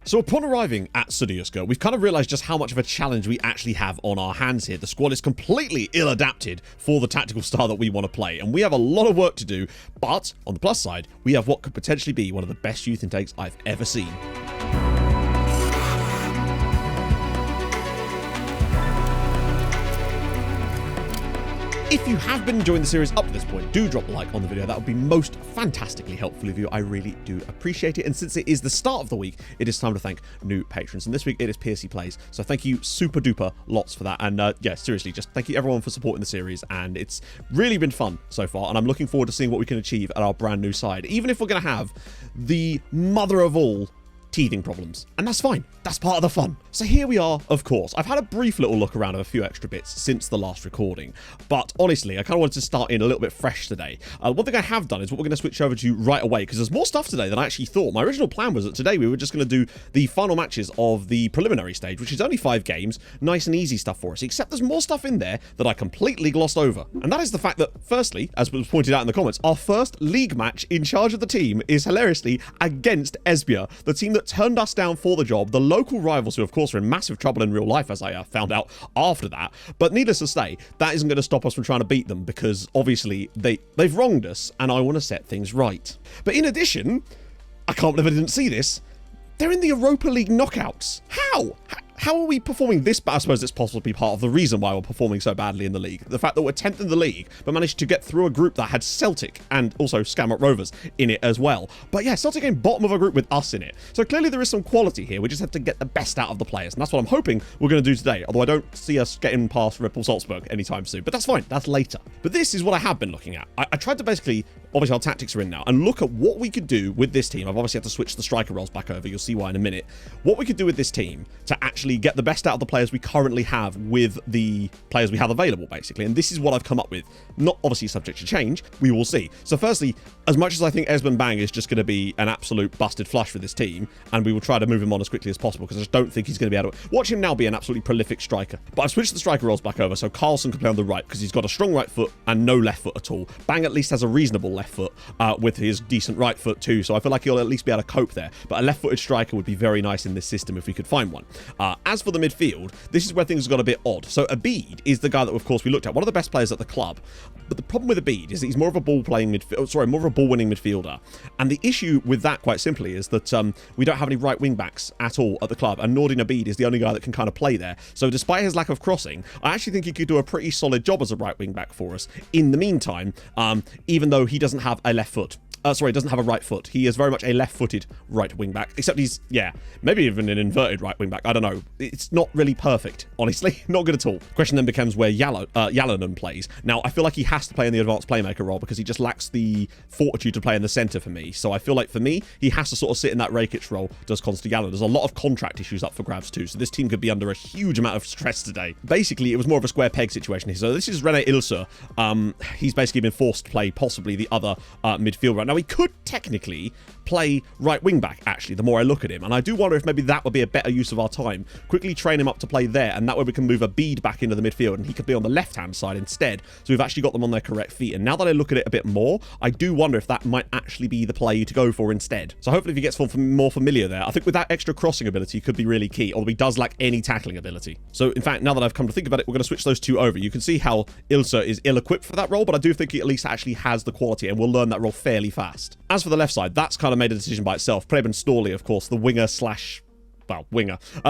So upon arriving at SønderjyskE, we've kind of realized just how much of a challenge we actually have on our hands here. The squad is completely ill-adapted for the tactical style that we want to play, and we have a lot of work to do, but on the plus side, we have what could potentially be one of the best youth intakes I've ever seen. If you have been enjoying the series up to this point, do drop a like on the video. That would be most fantastically helpful of you. I really do appreciate it. And since it is the start of the week, it is time to thank new patrons. And this week it is PSC Plays. So thank you super duper lots for that. And yeah, seriously, just thank you everyone for supporting the series. And it's really been fun so far. And I'm looking forward to seeing what we can achieve at our brand new side. Even if we're going to have the mother of all teething problems, and that's fine. That's part of the fun. So here we are, of course. I've had a brief little look around of a few extra bits since the last recording, but honestly, I kind of wanted to start in a little bit fresh today. One thing I have done is what we're going to switch over to right away, because there's more stuff today than I actually thought. My original plan was that today we were just going to do the final matches of the preliminary stage, which is only 5 games, nice and easy stuff for us, except there's more stuff in there that I completely glossed over. And that is the fact that, firstly, as was pointed out in the comments, our first league match in charge of the team is hilariously against Esbjerg, the team that turned us down for the job, the local rivals who of course are in massive trouble in real life, as I found out after that. But needless to say, that isn't going to stop us from trying to beat them, because obviously they've wronged us and I want to set things right. But in addition, I can't believe I didn't see this, they're in the Europa League knockouts. How are we performing this bad? I suppose it's possibly part of the reason why we're performing so badly in the league. The fact that we're 10th in the league, but managed to get through a group that had Celtic and also Skamrock Rovers in it as well. But yeah, Celtic came bottom of a group with us in it. So clearly there is some quality here. We just have to get the best out of the players. And that's what I'm hoping we're going to do today. Although I don't see us getting past Red Bull Salzburg anytime soon. But that's fine. That's later. But this is what I have been looking at. I tried to basically, obviously our tactics are in now, and look at what we could do with this team. I've obviously had to switch the striker roles back over. You'll see why in a minute. What we could do with this team to actually get the best out of the players we currently have with the players we have available, basically. And this is what I've come up with. Not obviously subject to change. We will see. So firstly, as much as I think Esben Bang is just going to be an absolute busted flush for this team, and we will try to move him on as quickly as possible, because I just don't think he's going to be able to watch him now be an absolutely prolific striker. But I've switched the striker roles back over, so Carlson can play on the right because he's got a strong right foot and no left foot at all. Bang at least has a reasonable left foot with his decent right foot too, so I feel like he'll at least be able to cope there. But a left-footed striker would be very nice in this system if we could find one. As for the midfield, this is where things got a bit odd. So Abid is the guy that, of course, we looked at, one of the best players at the club. But the problem with Abid is that he's more of a ball-playing midfielder, sorry, more of a ball-winning midfielder. And the issue with that, quite simply, is that we don't have any right wing-backs at all at the club, and Nordic Abid is the only guy that can kind of play there. So despite his lack of crossing, I actually think he could do a pretty solid job as a right wing-back for us in the meantime, even though he doesn't have a left foot. Sorry, doesn't have a right foot. He is very much a left-footed right wing-back, except he's, yeah, maybe even an inverted right wing-back. I don't know. It's not really perfect, honestly. Not good at all. The question then becomes where Yalonen plays. Now, I feel like he has to play in the advanced playmaker role because he just lacks the fortitude to play in the centre for me. So I feel like, for me, he has to sort of sit in that Rakic role, does Konsti Yalonen. There's a lot of contract issues up for grabs too, so this team could be under a huge amount of stress today. Basically, it was more of a square peg situation here. So this is René Ilse. He's basically been forced to play possibly the other midfielder. Now, he could technically play right wing back, actually, the more I look at him, and I do wonder if maybe that would be a better use of our time. Quickly train him up to play there, and that way we can move Abid back into the midfield and he could be on the left hand side instead, so we've actually got them on their correct feet. And now that I look at it a bit more, I do wonder if that might actually be the play to go for instead. So hopefully if he gets more familiar there, I think with that extra crossing ability could be really key, although he does lack any tackling ability. So in fact, now that I've come to think about it, we're going to switch those two over. You can see how Ilse is ill-equipped for that role, but I do think he at least actually has the quality, and we'll learn that role fairly fast. As for the left side, that's kind of made a decision by itself. Preben Storley, of course, the winger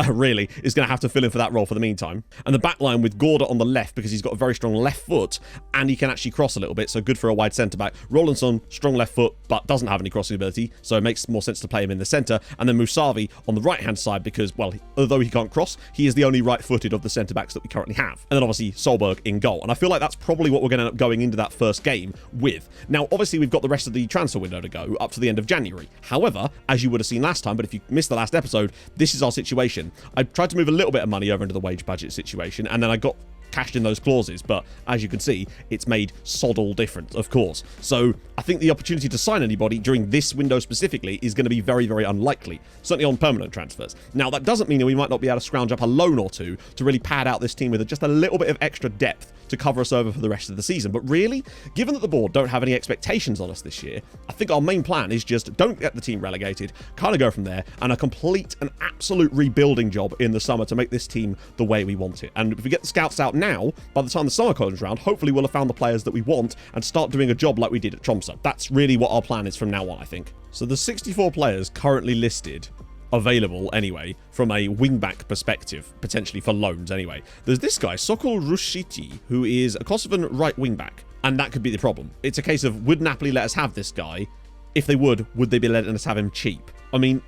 really, is going to have to fill in for that role for the meantime. And the back line with Gorda on the left, because he's got a very strong left foot and he can actually cross a little bit, so good for a wide centre-back. Rolandsson, strong left foot, but doesn't have any crossing ability, so it makes more sense to play him in the centre. And then Musavi on the right-hand side, because, well, although he can't cross, he is the only right-footed of the centre-backs that we currently have. And then obviously Solberg in goal. And I feel like that's probably what we're going to end up going into that first game with. Now, obviously, we've got the rest of the transfer window to go up to the end of January. However, as you would have seen last time, but if you missed the last episode, this is our situation. I tried to move a little bit of money over into the wage budget situation, and then I got cashed in those clauses, but as you can see, it's made sod all difference, of course. So I think the opportunity to sign anybody during this window specifically is going to be very, very unlikely, certainly on permanent transfers. Now, that doesn't mean that we might not be able to scrounge up a loan or two to really pad out this team with just a little bit of extra depth to cover us over for the rest of the season. But really, given that the board don't have any expectations on us this year, I think our main plan is just don't get the team relegated, kind of go from there, and a complete and absolute rebuilding job in the summer to make this team the way we want it. And if we get the scouts out now, by the time the summer comes around, hopefully we'll have found the players that we want and start doing a job like we did at Tromsø. That's really what our plan is from now on, I think. So the 64 players currently listed available anyway from a wingback perspective, potentially for loans anyway. There's this guy, Sokol Rushiti, who is a Kosovan right wingback, and that could be the problem. It's a case of, would Napoli let us have this guy? If they would they be letting us have him cheap? I mean,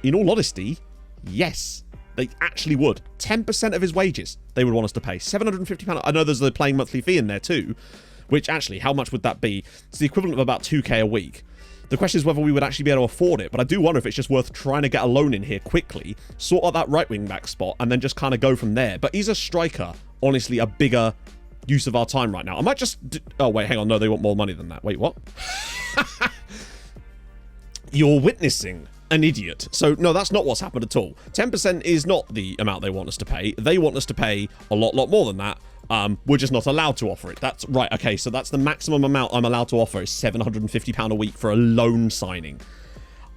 in all honesty, yes, they actually would. 10% of his wages they would want us to pay. £750. I know there's the playing monthly fee in there too, which actually, how much would that be? It's the equivalent of about 2k a week. The question is whether we would actually be able to afford it, but I do wonder if it's just worth trying to get a loan in here quickly, sort out that right wing back spot, and then just kind of go from there. But is a striker honestly a bigger use of our time right now? I might just... Oh, wait, hang on. No, they want more money than that. Wait, what? You're witnessing an idiot. So, no, that's not what's happened at all. 10% is not the amount they want us to pay. They want us to pay a lot more than that. We're just not allowed to offer it. That's right. Okay, so that's the maximum amount I'm allowed to offer is £750 a week for a loan signing.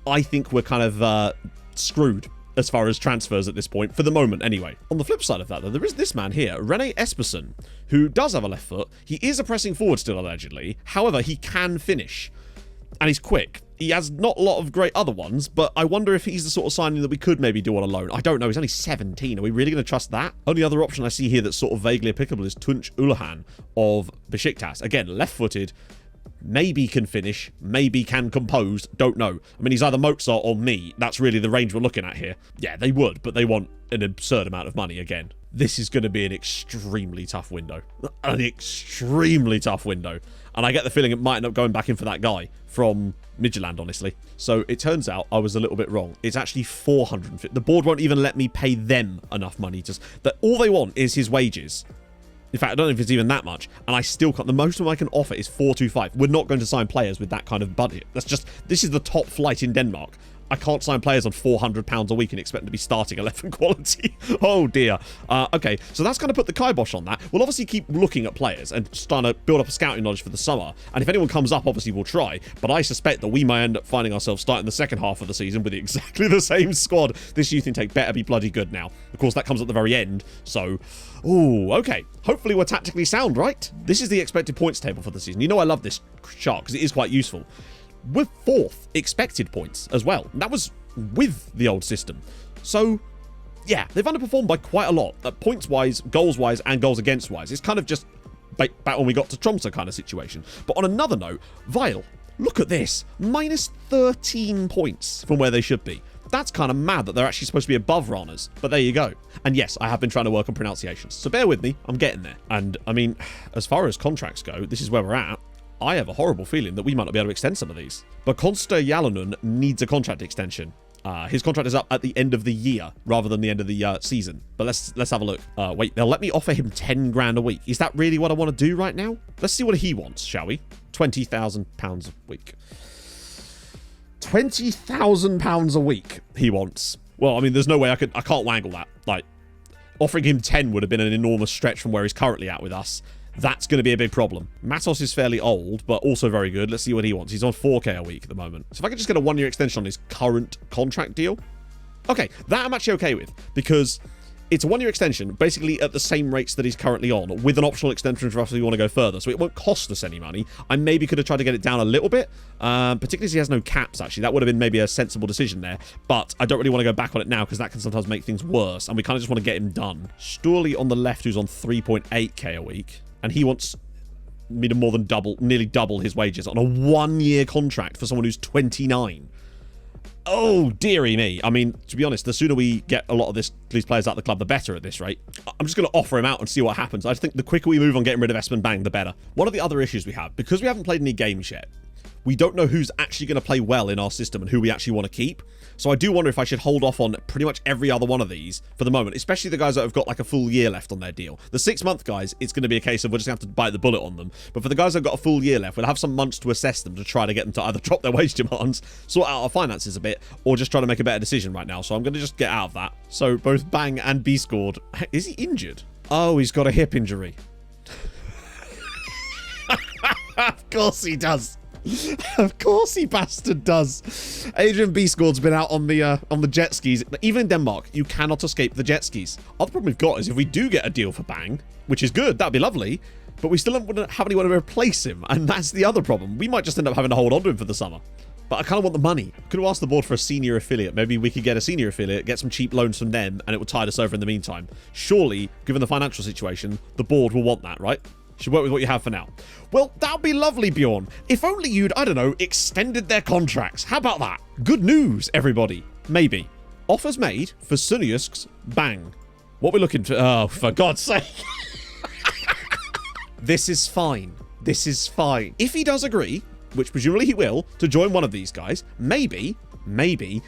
I think we're kind of screwed as far as transfers at this point, for the moment anyway. On the flip side of that, though, there is this man here, Rene Esperson, who does have a left foot. He is a pressing forward still, allegedly. However, he can finish. And he's quick. He has not a lot of great other ones, but I wonder if he's the sort of signing that we could maybe do on a loan. I don't know. He's only 17. Are we really going to trust that? Only other option I see here that's sort of vaguely applicable is Tunç Uluhan of Besiktas. Again, left-footed. Maybe can finish. Maybe can compose. Don't know. I mean, he's either Mozart or me. That's really the range we're looking at here. Yeah, they would, but they want an absurd amount of money again. This is going to be an extremely tough window. An extremely tough window. And I get the feeling it might end up going back in for that guy from Midtjylland, honestly. So it turns out I was a little bit wrong. It's actually 450. The board won't even let me pay them enough money. Just that all they want is his wages. In fact, I don't know if it's even that much. And I still can't. The most I can offer is 425. We're not going to sign players with that kind of budget. That's just, this is the top flight in Denmark. I can't sign players on £400 a week and expect them to be starting 11 quality. Oh dear. Okay, so that's going to put the kibosh on that. We'll obviously keep looking at players and trying to build up a scouting knowledge for the summer. And if anyone comes up, obviously we'll try. But I suspect that we might end up finding ourselves starting the second half of the season with exactly the same squad. This youth intake better be bloody good now. Of course, that comes at the very end. So, ooh, okay. Hopefully we're tactically sound, right? This is the expected points table for the season. You know I love this chart because it is quite useful. We're 4th expected points as well. That was with the old system. So, yeah, they've underperformed by quite a lot. Points-wise, goals-wise, and goals against-wise. It's kind of just back when we got to Tromsø kind of situation. But on another note, Vile, look at this. Minus 13 points from where they should be. That's kind of mad that they're actually supposed to be above Ranas. But there you go. And yes, I have been trying to work on pronunciations. So bear with me. I'm getting there. And, I mean, as far as contracts go, this is where we're at. I have a horrible feeling that we might not be able to extend some of these. But SønderjyskE needs a contract extension. His contract is up at the end of the year rather than the end of the season. But let's have a look. Wait, they'll let me offer him 10 grand a week. Is that really what I want to do right now? Let's see what he wants, shall we? £20,000 a week. £20,000 a week he wants. Well, I mean, there's no way I can't wangle that. Like, offering him 10 would have been an enormous stretch from where he's currently at with us. That's going to be a big problem. Matos is fairly old, but also very good. Let's see what he wants. He's on 4k a week at the moment. So if I could just get a 1-year extension on his current contract deal. Okay, that I'm actually okay with, because it's a 1-year extension, basically at the same rates that he's currently on, with an optional extension for us if we want to go further. So it won't cost us any money. I maybe could have tried to get it down a little bit, particularly as he has no caps, actually. That would have been maybe a sensible decision there, but I don't really want to go back on it now because that can sometimes make things worse, and we kind of just want to get him done. Sturley on the left, who's on 3.8k a week. And he wants me to more than nearly double his wages on a 1-year contract for someone who's 29. Oh, dearie me. I mean, to be honest, the sooner we get a lot of these players out of the club, the better at this rate. I'm just going to offer him out and see what happens. I think the quicker we move on getting rid of Espen Bang, the better. One of the other issues we have, because we haven't played any games yet, we don't know who's actually going to play well in our system and who we actually want to keep. So I do wonder if I should hold off on pretty much every other one of these for the moment, especially the guys that have got like a full year left on their deal. The 6-month guys, it's going to be a case of we're just going to have to bite the bullet on them. But for the guys that have got a full year left, we'll have some months to assess them to try to get them to either drop their wage demands, sort out our finances a bit, or just try to make a better decision right now. So I'm going to just get out of that. So both Bang and B scored. Is he injured? Oh, he's got a hip injury. Of course he does. Of course he bastard does. Adrian B scored's been out on the jet skis. Even in Denmark, you cannot escape the jet skis. Other problem we've got is if we do get a deal for Bang, which is good, that'd be lovely, but we still don't have anyone to replace him, and that's the other problem. We might just end up having to hold on to him for the summer. But I kind of want the money. Could have asked the board for a senior affiliate. Maybe we could get a senior affiliate, get some cheap loans from them, and it will tide us over in the meantime. Surely, given the financial situation, the board will want that, right? Should work with what you have for now. Well, that'd be lovely, Bjorn. If only you'd, I don't know, extended their contracts. How about that? Good news, everybody. Maybe. Offers made for SønderjyskE's Bang. What we're looking for... Oh, for God's sake. This is fine. This is fine. If he does agree, which presumably he will, to join one of these guys, maybe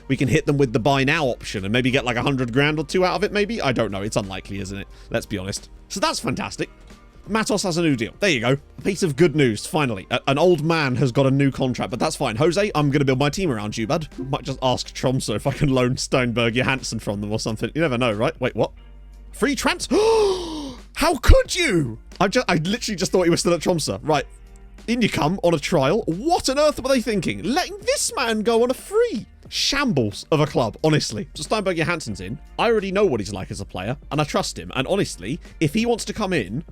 we can hit them with the buy now option and maybe get like 100 grand or 2 out of it, maybe? I don't know. It's unlikely, isn't it? Let's be honest. So that's fantastic. Matos has a new deal. There you go. A piece of good news, finally. An old man has got a new contract, but that's fine. Jose, I'm going to build my team around you, bud. Might just ask Tromsø if I can loan Steinberg Johansson from them or something. You never know, right? Wait, what? Free trans... How could you? I literally just thought he was still at Tromsø. Right. In you come on a trial. What on earth were they thinking? Letting this man go on a free shambles of a club, honestly. So Steinberg Johansson's in. I already know what he's like as a player, and I trust him. And honestly, if he wants to come in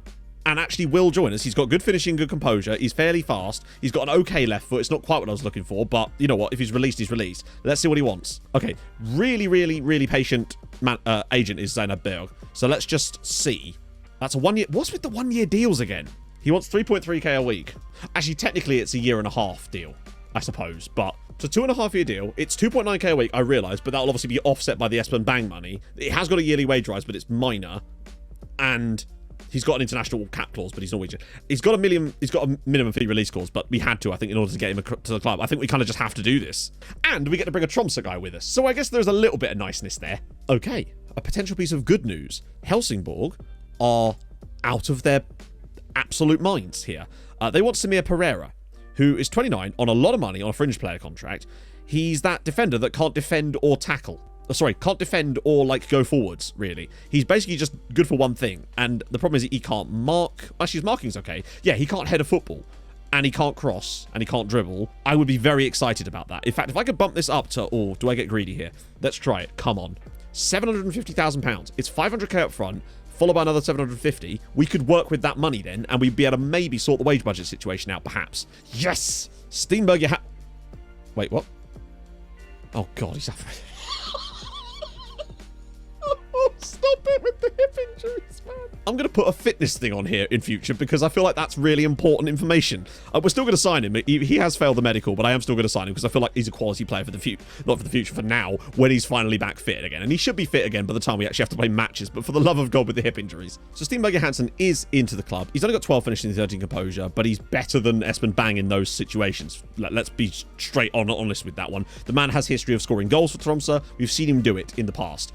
and actually will join us, he's got good finishing, good composure, he's fairly fast, he's got an okay left foot. It's not quite what I was looking for, but you know what? If he's released, he's released. Let's see what he wants. Okay, really patient agent is Steinberg. So let's just see. That's a 1 year... What's with the 1 year deals again? He wants 3.3k a week. Actually, technically, it's a 1.5 year deal, I suppose. But it's a 2.5 year deal. It's 2.9k a week, I realise, but that'll obviously be offset by the Espen Bang money. It has got a yearly wage rise, but it's minor. And he's got an international cap clause, but he's Norwegian. He's got a minimum fee release clause, but we had to, I think, in order to get him to the club. I think we kind of just have to do this. And we get to bring a Tromsø guy with us. So I guess there's a little bit of niceness there. Okay, a potential piece of good news. Helsingborg are out of their absolute minds here. They want Samir Pereira, who is 29, on a lot of money on a fringe player contract. He's that defender that can't defend or tackle. Sorry, can't defend or, like, go forwards, really. He's basically just good for one thing. And the problem is he can't mark. Actually, his marking's okay. Yeah, he can't head a football. And he can't cross. And he can't dribble. I would be very excited about that. In fact, if I could bump this up to... Oh, do I get greedy here? Let's try it. Come on. £750,000. It's 500k up front, followed by another 750. We could work with that money then, and we'd be able to maybe sort the wage budget situation out, perhaps. Yes! Steinberg, you Wait, what? Oh, God, he's suffering. Stop it with the hip injuries, man. I'm going to put a fitness thing on here in future because I feel like that's really important information. We're still going to sign him. He has failed the medical, but I am still going to sign him because I feel like he's a quality player for the future. Not for the future, for now, when he's finally back fit again. And he should be fit again by the time we actually have to play matches, but for the love of God with the hip injuries. So Steinberg Johansson is into the club. He's only got 12 finishing and 13 composure, but he's better than Espen Bang in those situations. Let's be straight on honest with that one. The man has history of scoring goals for Tromsø. We've seen him do it in the past.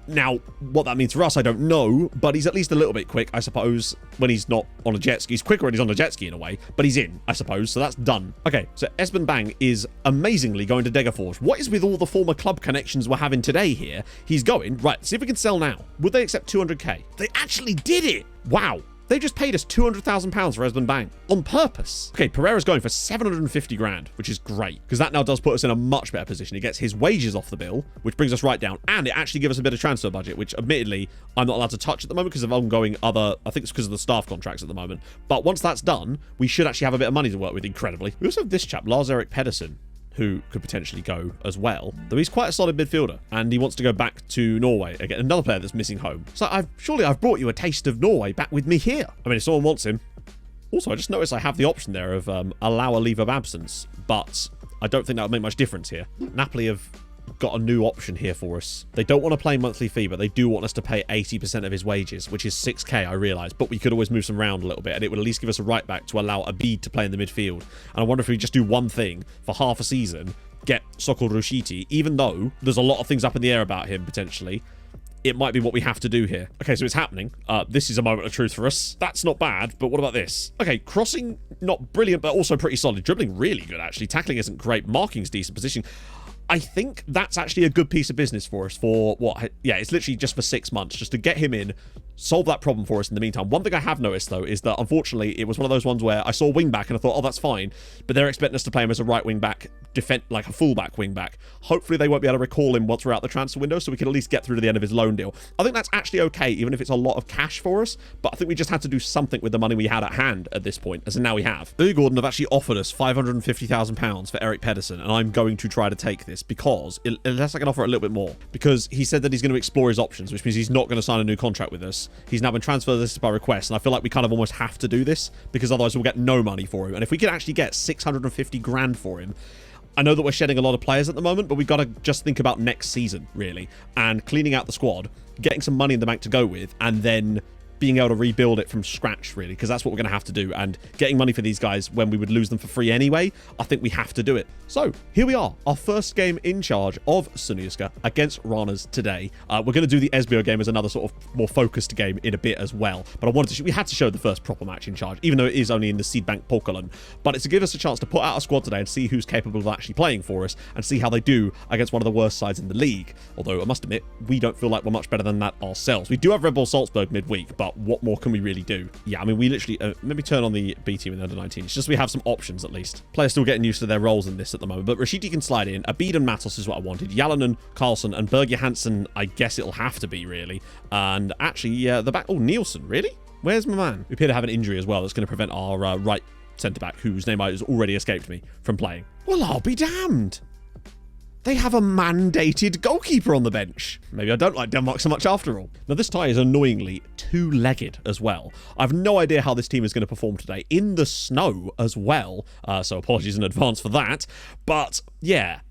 Now, what that means for us, I don't know, but he's at least a little bit quick, I suppose, when he's not on a jet ski. He's quicker when he's on a jet ski in a way, but he's in, I suppose, so that's done. Okay, so Espen Bang is amazingly going to Degerfors. What is with all the former club connections we're having today here? He's going, right, see if we can sell now. Would they accept 200k? They actually did it! Wow. They just paid us £200,000 for Espen Bang on purpose. Okay, Pereira's going for 750 grand, which is great because that now does put us in a much better position. It gets his wages off the bill, which brings us right down, and it actually gives us a bit of transfer budget, which admittedly I'm not allowed to touch at the moment because of ongoing I think it's because of the staff contracts at the moment. But once that's done, we should actually have a bit of money to work with, incredibly. We also have this chap, Lars-Erik Pedersen, who could potentially go as well. Though he's quite a solid midfielder, and he wants to go back to Norway. Again, another player that's missing home. So surely I've brought you a taste of Norway back with me here. I mean, if someone wants him. Also, I just noticed I have the option there of allow a leave of absence, but I don't think that would make much difference here. Napoli have got a new option here for us. They don't want to pay monthly fee, but they do want us to pay 80% of his wages, which is 6k, I realise. But we could always move some around a little bit, and it would at least give us a right back to allow Abid to play in the midfield. And I wonder if we just do one thing for half a season get Sokol Rushiti, even though there's a lot of things up in the air about him, potentially. It might be what we have to do here. Okay, so it's happening. This is a moment of truth for us. That's not bad, but what about this? Okay, crossing, not brilliant, but also pretty solid. Dribbling, really good, actually. Tackling isn't great. Marking's decent. Position. I think that's actually a good piece of business for us for what? Yeah, it's literally just for 6 months, just to get him in, solve that problem for us in the meantime. One thing I have noticed, though, is that unfortunately it was one of those ones where I saw wing back and I thought, oh, that's fine, but they're expecting us to play him as a right wing back, like a fullback wing back. Hopefully they won't be able to recall him once we're out the transfer window, so we can at least get through to the end of his loan deal. I think that's actually okay, even if it's a lot of cash for us, but I think we just had to do something with the money we had at hand at this point, as in now we have. Louis Gordon have actually offered us £550,000 for Eric Pedersen, and I'm going to try to take this because, unless I can offer a little bit more, because he said that he's going to explore his options, which means he's not going to sign a new contract with us. He's now been transferred this by request, and I feel like we kind of almost have to do this, because otherwise we'll get no money for him. And if we could actually get 650 grand for him, I know that we're shedding a lot of players at the moment, but we've got to just think about next season, really, and cleaning out the squad, getting some money in the bank to go with, and then being able to rebuild it from scratch, really, because that's what we're going to have to do. And getting money for these guys when we would lose them for free anyway, I think we have to do it. So here we are, our first game in charge of SønderjyskE against Rana's today. We're going to do the Esbjerg game as another sort of more focused game in a bit as well. But I wanted to, we had to show the first proper match in charge, even though it is only in the Seedbank Pokalon. But it's to give us a chance to put out a squad today and see who's capable of actually playing for us and see how they do against one of the worst sides in the league. Although I must admit, we don't feel like we're much better than that ourselves. We do have Red Bull Salzburg midweek, but what more can we really do? Yeah, I mean, we literally let me turn on the B team in the under-19. It's just we have some options at least. Players still getting used to their roles in this at the moment, but Rashidi can slide in. Abid and Matos is what I wanted. Jalonen, Carlson, and Berge Hansen, I guess it'll have to be, really. And actually, the back... Oh, Nielsen, really? Where's my man? We appear to have an injury as well that's going to prevent our right centre-back, whose name has already escaped me, from playing. Well, I'll be damned. They have a mandated goalkeeper on the bench. Maybe I don't like Denmark so much after all. Now, this tie is annoyingly two-legged as well. I have no idea how this team is going to perform today. In the snow as well. So apologies in advance for that. But, yeah.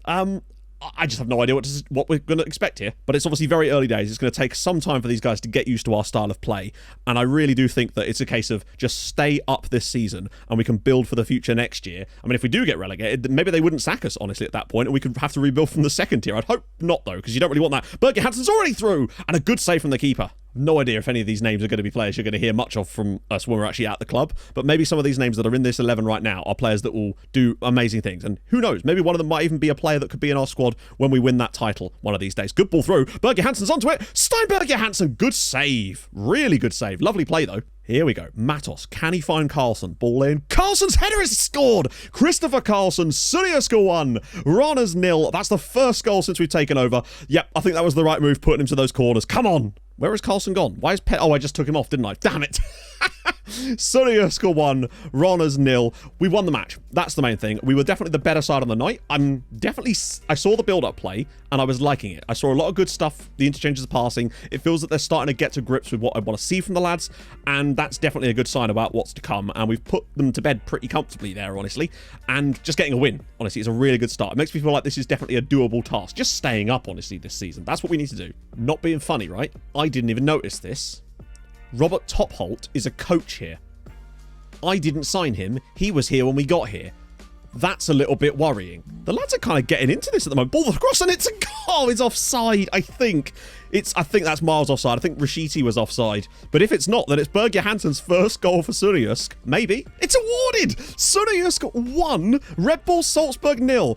I just have no idea what we're going to expect here. But it's obviously very early days. It's going to take some time for these guys to get used to our style of play. And I really do think that it's a case of just stay up this season and we can build for the future next year. I mean, if we do get relegated, maybe they wouldn't sack us, honestly, at that point, and we could have to rebuild from the second tier. I'd hope not, though, because you don't really want that. Berge Hansen's already through! And a good save from the keeper. No idea if any of these names are going to be players you're going to hear much of from us when we're actually at the club, but maybe some of these names that are in this 11 right now are players that will do amazing things, and who knows, maybe one of them might even be a player that could be in our squad when we win that title one of these days. Good ball through, Berge Hansen's onto it, Steinberger Hansen, good save, really good save, lovely play though. Here we go. Matos. Can he find Carlson? Ball in. Carlson's header is scored! Christopher Carlson. SønderjyskE 1. Rana's 0. That's the first goal since we've taken over. Yep, I think that was the right move, putting him to those corners. Come on! Where has Carlson gone? Why is Oh, I just took him off, didn't I? Damn it! SønderjyskE 1, Rana's 0. We won the match. That's the main thing. We were definitely the better side on the night. I saw the build-up play, and I was liking it. I saw a lot of good stuff. The interchanges of passing. It feels that they're starting to get to grips with what I want to see from the lads, and that's definitely a good sign about what's to come. And we've put them to bed pretty comfortably there, honestly. And just getting a win, honestly, is a really good start. It makes me feel like this is definitely a doable task. Just staying up, honestly, this season. That's what we need to do. Not being funny, right? I didn't even notice this. Robert Topholt is a coach here. I didn't sign him. He was here when we got here. That's a little bit worrying. The lads are kind of getting into this at the moment. Ball across and it's a goal. It's offside, I think. I think that's miles offside. I think Rashidi was offside. But if it's not, then it's Berge Hansen's first goal for SønderjyskE. Maybe. It's awarded! SønderjyskE 1, Red Bull Salzburg 0.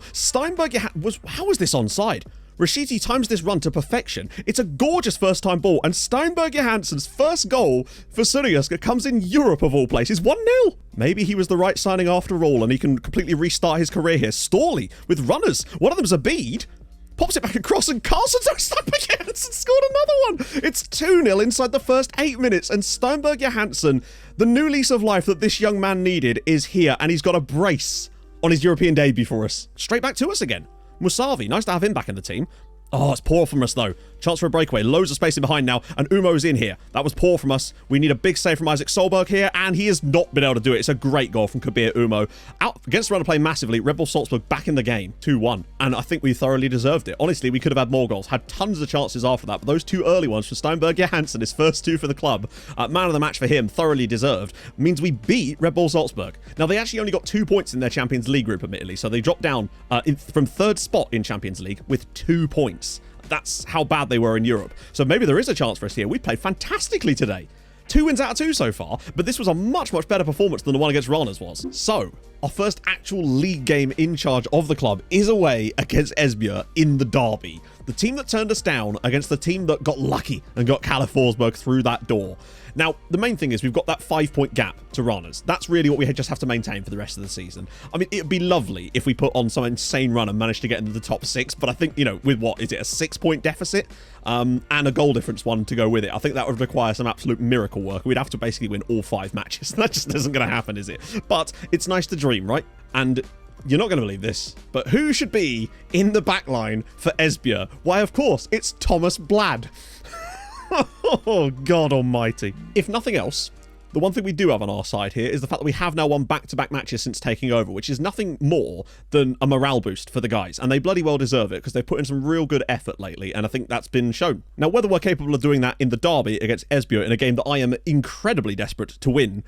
How was this onside? Rashidi times this run to perfection. It's a gorgeous first-time ball, and Steinberger Hansen's first goal for SønderjyskE comes in Europe, of all places. 1-0. Maybe he was the right signing after all, and he can completely restart his career here. Storley with runners. One of them's Abid. Pops it back across, and Steinberger Hansen scored another one. It's 2-0 inside the first 8 minutes, and Steinberger Hansen, the new lease of life that this young man needed, is here, and he's got a brace on his European debut for us. Straight back to us again. Musavi, nice to have him back in the team. Oh, it's poor from us, though. Chance for a breakaway. Loads of space in behind now, and Umo's in here. That was poor from us. We need a big save from Isaac Solberg here, and he has not been able to do it. It's a great goal from Kabir Umo. Out against the run of play massively. Red Bull Salzburg back in the game. 2-1. And I think we thoroughly deserved it. Honestly, we could have had more goals. Had tons of chances after that, but those 2 early ones from Steinberg Johansson, his first 2 for the club, man of the match for him, thoroughly deserved, means we beat Red Bull Salzburg. Now, they actually only got 2 points in their Champions League group, admittedly, so they dropped down from 3rd spot in Champions League with 2 points. That's how bad they were in Europe. So maybe there is a chance for us here. We played fantastically today. 2 wins out of 2 so far, but this was a much, much better performance than the one against Rana's was. So, our first actual league game in charge of the club is away against Esbjerg in the derby. The team that turned us down against the team that got lucky and got Kalle Forsberg through that door. Now, the main thing is we've got that 5-point gap to Rana's. That's really what we just have to maintain for the rest of the season. I mean, it'd be lovely if we put on some insane run and managed to get into the top 6, but I think, you know, with what, is it a 6-point deficit? And a goal difference one to go with it. I think that would require some absolute miracle work. We'd have to basically win all 5 matches. That just isn't going to happen, is it? But it's nice to dream, right? And you're not going to believe this, but who should be in the back line for Esbjerg? Why, of course, it's Thomas Blad. Oh, God almighty. If nothing else, the one thing we do have on our side here is the fact that we have now won back-to-back matches since taking over, which is nothing more than a morale boost for the guys. And they bloody well deserve it because they've put in some real good effort lately, and I think that's been shown. Now, whether we're capable of doing that in the derby against Esbjerg in a game that I am incredibly desperate to win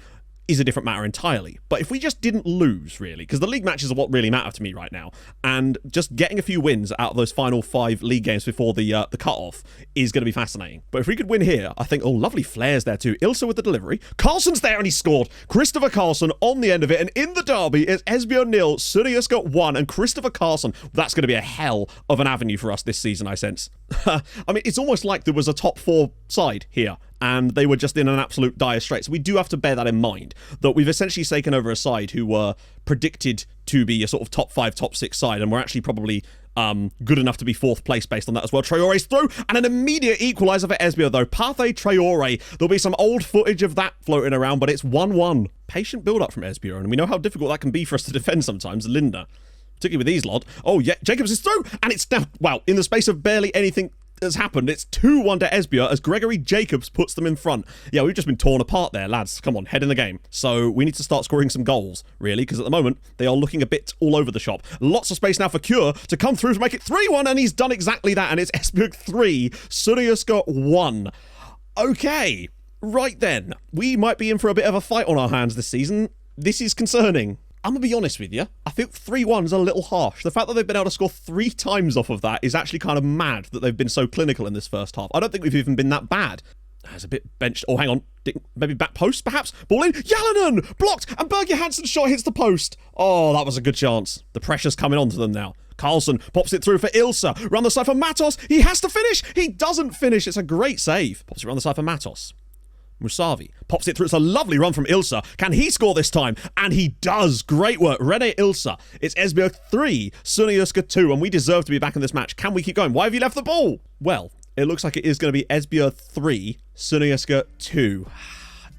is a different matter entirely. But if we just didn't lose, really, because the league matches are what really matter to me right now, and just getting a few wins out of those final 5 league games before the cut-off is going to be fascinating. But if we could win here, I think, oh, lovely flares there too. Ilse with the delivery. Carlson's there and he scored. Christopher Carlson on the end of it, and in the derby, it's Esbjerg 0, SønderjyskE 1, and Christopher Carlson. That's going to be a hell of an avenue for us this season, I sense. I mean, it's almost like there was a top 4 side here, and they were just in an absolute dire strait. So we do have to bear that in mind, that we've essentially taken over a side who were predicted to be a sort of top 5, top 6 side, and we're actually probably good enough to be 4th place based on that as well. Traore's through, and an immediate equaliser for Esbjerg, though. Pathé Traore. There'll be some old footage of that floating around, but it's 1-1. Patient build-up from Esbjerg, and we know how difficult that can be for us to defend sometimes. Linda, particularly with these lot. Oh, yeah, Jacobs is through, and it's now, wow, in the space of barely anything has happened, it's 2-1 to Esbjerg as Gregory Jacobs puts them in front. Yeah, we've just been torn apart there, lads. Come on, head in the game. So we need to start scoring some goals, really, because at the moment, they are looking a bit all over the shop. Lots of space now for Cure to come through to make it 3-1, and he's done exactly that, and it's Esbjerg 3, SønderjyskE 1. Okay, right then. We might be in for a bit of a fight on our hands this season. This is concerning. I'm going to be honest with you. I think 3-1's a little harsh. The fact that they've been able to score 3 times off of that is actually kind of mad that they've been so clinical in this first half. I don't think we've even been that bad. There's a bit benched. Oh, hang on. Maybe back post, perhaps? Ball in. Jalonen! Blocked! And Berg Johansson's shot hits the post. Oh, that was a good chance. The pressure's coming onto them now. Carlson pops it through for Ilse. Round the side for Matos. He has to finish. He doesn't finish. It's a great save. Pops it round the side for Matos. Musavi pops it through. It's a lovely run from Ilse. Can he score this time? And he does. Great work. Rene Ilse. It's Esbjerg 3, SønderjyskE 2, and we deserve to be back in this match. Can we keep going? Why have you left the ball? Well, it looks like it is going to be Esbjerg 3, SønderjyskE 2.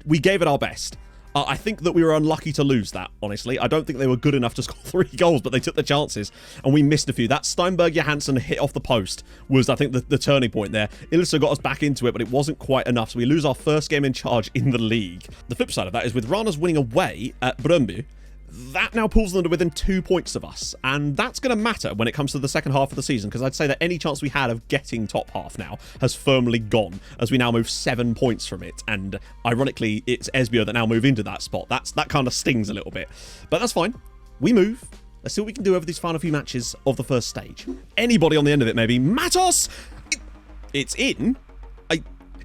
We gave it our best. I think that we were unlucky to lose that, honestly. I don't think they were good enough to score 3 goals, but they took the chances, and we missed a few. That Steinberg Johansson hit off the post was, I think, the turning point there. Ilse got us back into it, but it wasn't quite enough, so we lose our first game in charge in the league. The flip side of that is with Rana's winning away at Brøndby, that now pulls them to within 2 points of us, and that's going to matter when it comes to the second half of the season, because I'd say that any chance we had of getting top half now has firmly gone, as we now move 7 points from it, and ironically, it's Esbjerg that now move into that spot. That kind of stings a little bit, but that's fine. We move. Let's see what we can do over these final few matches of the first stage. Anybody on the end of it, maybe. Matos! It's in.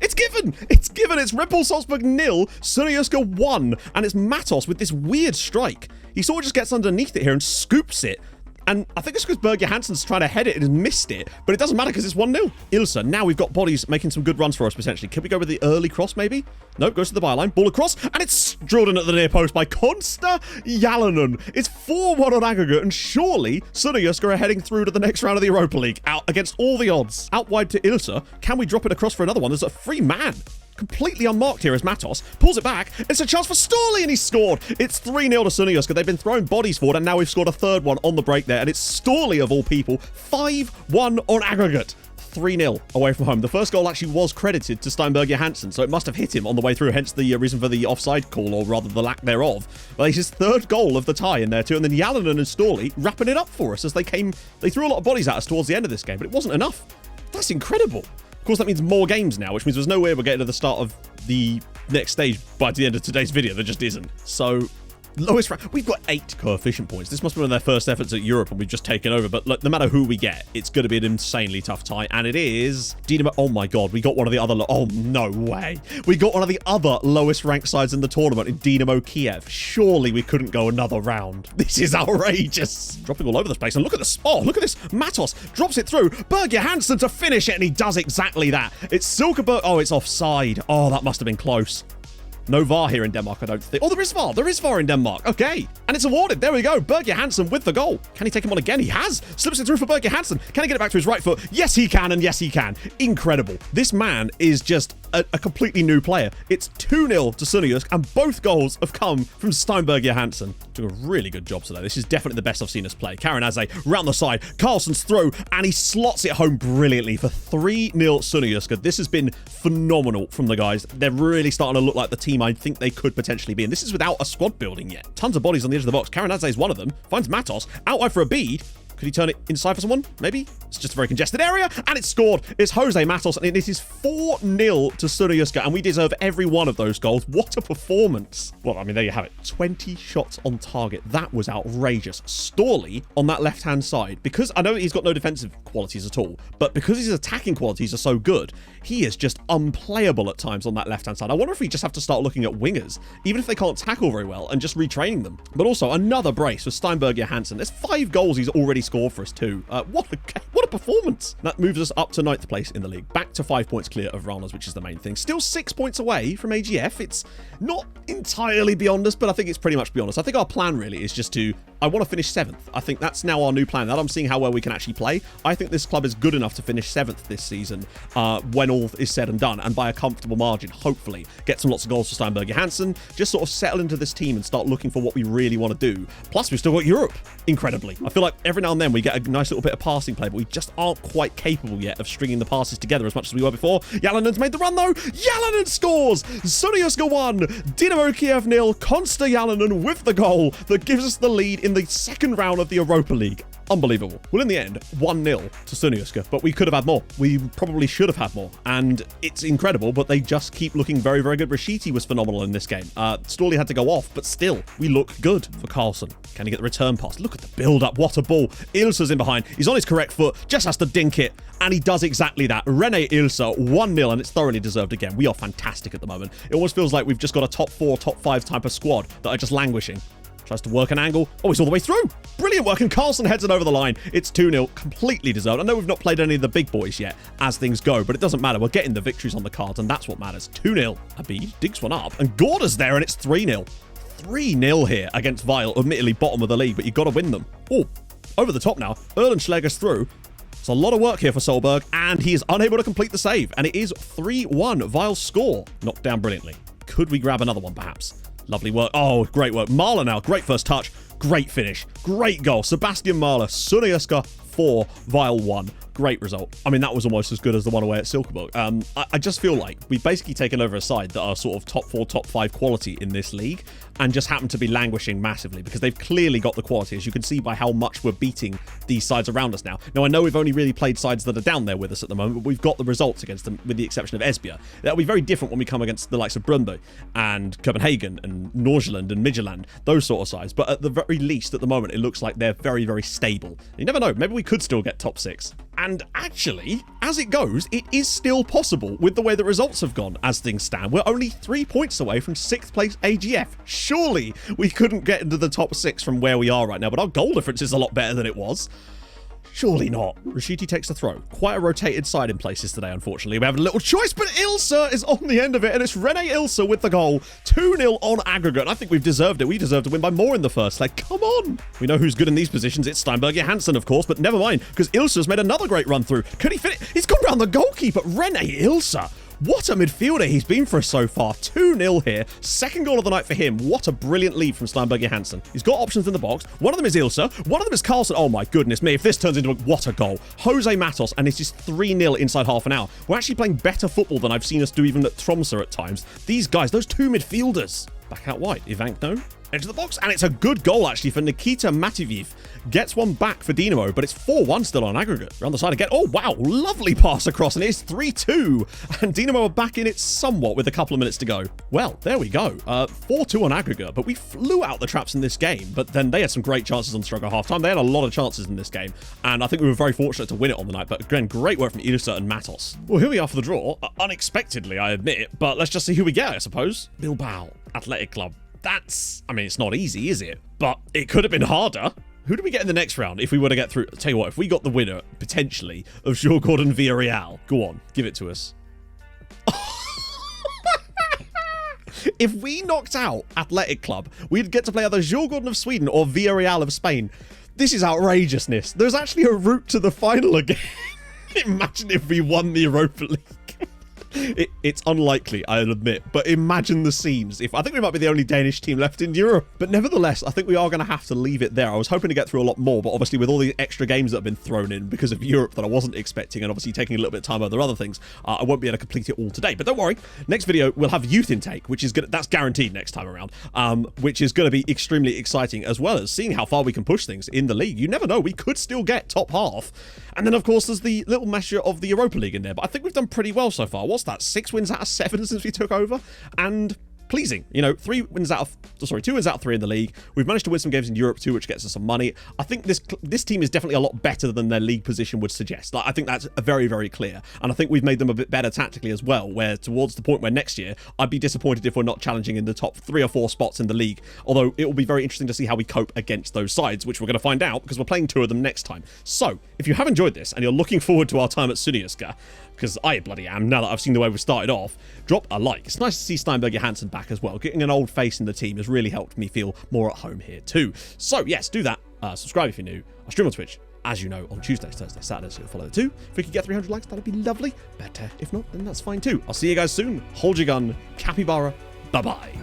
It's given! It's given! It's Red Bull Salzburg 0, SønderjyskE 1, and it's Matos with this weird strike. He sort of just gets underneath it here and scoops it. And I think it's because Berg Johansson's trying to head it and has missed it, but it doesn't matter because it's 1-0. Ilse, now we've got bodies making some good runs for us, potentially. Can we go with the early cross, maybe? Nope, goes to the byline. Ball across, and it's drilled in at the near post by Konsta Jalonen. It's 4-1 on aggregate, and surely SønderjyskE are heading through to the next round of the Europa League, out against all the odds. Out wide to Ilse. Can we drop it across for another one? There's a free man. Completely unmarked here as Matos pulls it back. It's a chance for Storley, and he's scored. It's 3-0 to SønderjyskE. They've been throwing bodies forward, and now we've scored a third one on the break there, and it's Storley of all people. 5-1 on aggregate. 3-0 away from home. The first goal actually was credited to Steinberg Johansson, so it must have hit him on the way through, hence the reason for the offside call, or rather the lack thereof. But it's his third goal of the tie in there too, and then Jalonen and Storley wrapping it up for us as they threw a lot of bodies at us towards the end of this game, but it wasn't enough. That's incredible. Of course, that means more games now, which means there's no way we're getting to the start of the next stage by the end of today's video. There just isn't. So, lowest rank. We've got 8 coefficient points. This must be one of their first efforts at Europe, and we've just taken over. But look, no matter who we get, it's going to be an insanely tough tie. And it is Dynamo. Oh my God, we got one of the other. Oh, no way. We got one of the other lowest ranked sides in the tournament in Dynamo Kiev. Surely we couldn't go another round. This is outrageous. Dropping all over the place. And look at this. Oh, look at this. Matos drops it through. Berg Johansson to finish it, and he does exactly that. It's Silkeborg. Oh, it's offside. Oh, that must have been close. No VAR here in Denmark, I don't think. Oh, there is VAR. There is VAR in Denmark. Okay. And it's awarded. There we go. Berg Johansson with the goal. Can he take him on again? He has. Slips it through for Berg Johansson. Can he get it back to his right foot? Yes, he can. And yes, he can. Incredible. This man is just a completely new player. It's 2-0 to SønderjyskE, and both goals have come from Steinberg Johansson. Doing a really good job today. This is definitely the best I've seen us play. Karanadze round the side. Carlson's through, and he slots it home brilliantly for 3-0 SønderjyskE. This has been phenomenal from the guys. They're really starting to look like the team I think they could potentially be. And this is without a squad building yet. Tons of bodies on the edge of the box. Karanadze is one of them. Finds Matos. Out wide for a bead. Could he turn it inside for someone? Maybe? It's just a very congested area, and it's scored. It's Jose Matos, and it is 4-0 to SønderjyskE, and we deserve every one of those goals. What a performance. Well, I mean, there you have it. 20 shots on target. That was outrageous. Storley on that left-hand side, because I know he's got no defensive qualities at all, but because his attacking qualities are so good, he is just unplayable at times on that left-hand side. I wonder if we just have to start looking at wingers, even if they can't tackle very well, and just retraining them. But also, another brace for Steinberg Johansson. There's 5 goals he's already scored for us too. What a performance. That moves us up to 9th place in the league. Back to 5 points clear of Raunas, which is the main thing. Still 6 points away from AGF. It's not entirely beyond us, but I think it's pretty much beyond us. I think our plan really is just to... I want to finish 7th. I think that's now our new plan. Now that I'm seeing how well we can actually play, I think this club is good enough to finish 7th this season when all is said and done, and by a comfortable margin, hopefully. Get some lots of goals for Steinberg Johansson, just sort of settle into this team and start looking for what we really want to do. Plus, we've still got Europe, incredibly. I feel like every now and then we get a nice little bit of passing play, but we just aren't quite capable yet of stringing the passes together as much as we were before. Jalonen's made the run, though. Jalonen scores! SønderjyskE 1, Dynamo Kiev 0, Konsta Jalonen with the goal that gives us the lead in the second round of the Europa League. Unbelievable. Well, in the end, 1-0 to SønderjyskE, but we could have had more. We probably should have had more, and it's incredible, but they just keep looking very, very good. Rashidi was phenomenal in this game. Storley had to go off, but still, we look good for Carlson. Can he get the return pass? Look at the build-up. What a ball. Ilsa's in behind. He's on his correct foot, just has to dink it, and he does exactly that. Rene Ilsa, 1-0, and it's thoroughly deserved again. We are fantastic at the moment. It almost feels like we've just got a top 4, top 5 type of squad that are just languishing. Tries to work an angle. Oh, he's all the way through. Brilliant work, and Carlson heads it over the line. It's 2-0, completely deserved. I know we've not played any of the big boys yet as things go, but it doesn't matter. We're getting the victories on the cards, and that's what matters. 2-0. Abid digs one up, and Gorda's there, and it's 3-0. 3-0 here against Vile, admittedly bottom of the league, but you've got to win them. Oh, over the top now. Erlenschläger's through. It's a lot of work here for Solberg, and he is unable to complete the save, and it is 3-1. Vile's score. Knocked down brilliantly. Could we grab another one, perhaps? Lovely work. Oh, great work. Mahler now. Great first touch. Great finish. Great goal. Sebastian Mahler. SønderjyskE 4, Vile 1. Great result. I mean, that was almost as good as the one away at Silkeborg. I just feel like we've basically taken over a side that are sort of top 4, top 5 quality in this league and just happen to be languishing massively because they've clearly got the quality, as you can see by how much we're beating these sides around us now. Now, I know we've only really played sides that are down there with us at the moment, but we've got the results against them with the exception of Esbjerg. That'll be very different when we come against the likes of Brøndby and Copenhagen and Nordsjælland and Midtjylland, those sort of sides. But at the very least, at the moment, it looks like they're very, very stable. You never know. Maybe we could still get top 6. And actually, as it goes, it is still possible with the way the results have gone as things stand. We're only 3 points away from 6th place AGF. Surely we couldn't get into the top 6 from where we are right now, but our goal difference is a lot better than it was. Surely not. Rashidi takes the throw. Quite a rotated side in places today, unfortunately. We have a little choice, but Ilsa is on the end of it, and it's Rene Ilsa with the goal. 2-0 on aggregate. I think we've deserved it. We deserve to win by more in the first leg. Come on. We know who's good in these positions. It's Steinberg Johansson, of course, but never mind, because Ilsa's made another great run through. Could he fit it? He's gone round the goalkeeper. Rene Ilsa. What a midfielder he's been for us so far. 2-0 here. Second goal of the night for him. What a brilliant lead from Steinberg Johansson. He's got options in the box. One of them is Ilsa. One of them is Carlson. Oh my goodness me. If this turns into what a goal. Jose Matos, and it is 3-0 inside half an hour. We're actually playing better football than I've seen us do even at Tromsø at times. These guys, those two midfielders. Back out wide. Ivankno. Into the box, and it's a good goal actually for Nikita Mativiv. Gets one back for Dinamo, but it's 4-1 still on aggregate. Around the side again. Oh, wow. Lovely pass across, and it's 3-2. And Dinamo are back in it somewhat with a couple of minutes to go. Well, there we go. 4-2 on aggregate, but we flew out the traps in this game. But then they had some great chances on the stroke of half-time. They had a lot of chances in this game, and I think we were very fortunate to win it on the night. But again, great work from Ilsa and Matos. Well, here we are for the draw. Unexpectedly, I admit, but let's just see who we get, I suppose. Bilbao Athletic Club. That's, I mean, it's not easy, is it? But it could have been harder. Who do we get in the next round if we were to get through? I'll tell you what, if we got the winner, potentially, of Djurgården Villarreal, go on, give it to us. If we knocked out Athletic Club, we'd get to play either Djurgården of Sweden or Villarreal of Spain. This is outrageousness. There's actually a route to the final again. Imagine if we won the Europa League. It's unlikely, I'll admit, but imagine the scenes. I think we might be the only Danish team left in Europe. But nevertheless, I think we are going to have to leave it there. I was hoping to get through a lot more, but obviously with all the extra games that have been thrown in because of Europe that I wasn't expecting, and obviously taking a little bit of time over other things, I won't be able to complete it all today. But don't worry, next video we'll have youth intake, which is that's guaranteed next time around, which is going to be extremely exciting, as well as seeing how far we can push things in the league. You never know, we could still get top half. And then of course there's the little measure of the Europa League in there, but I think we've done pretty well so far. What's that, 6 wins out of 7 since we took over? And pleasing, you know, 2 wins out of 3 in the league. We've managed to win some games in Europe too, which gets us some money. I think this team is definitely a lot better than their league position would suggest. Like, I think that's very, very clear. And I think we've made them a bit better tactically as well, where towards the point where next year, I'd be disappointed if we're not challenging in the top 3 or 4 spots in the league. Although it will be very interesting to see how we cope against those sides, which we're going to find out because we're playing 2 of them next time. So if you have enjoyed this and you're looking forward to our time at SønderjyskE, because I bloody am, now that I've seen the way we've started off, drop a like. It's nice to see Steinberg Johansson back as well. Getting an old face in the team has really helped me feel more at home here too. So yes, do that. Subscribe if you're new. I stream on Twitch, as you know, on Tuesdays, Thursdays, Saturdays, so follow it too. If we could get 300 likes, that'd be lovely. But if not, then that's fine too. I'll see you guys soon. Hold your gun. Capybara. Bye-bye.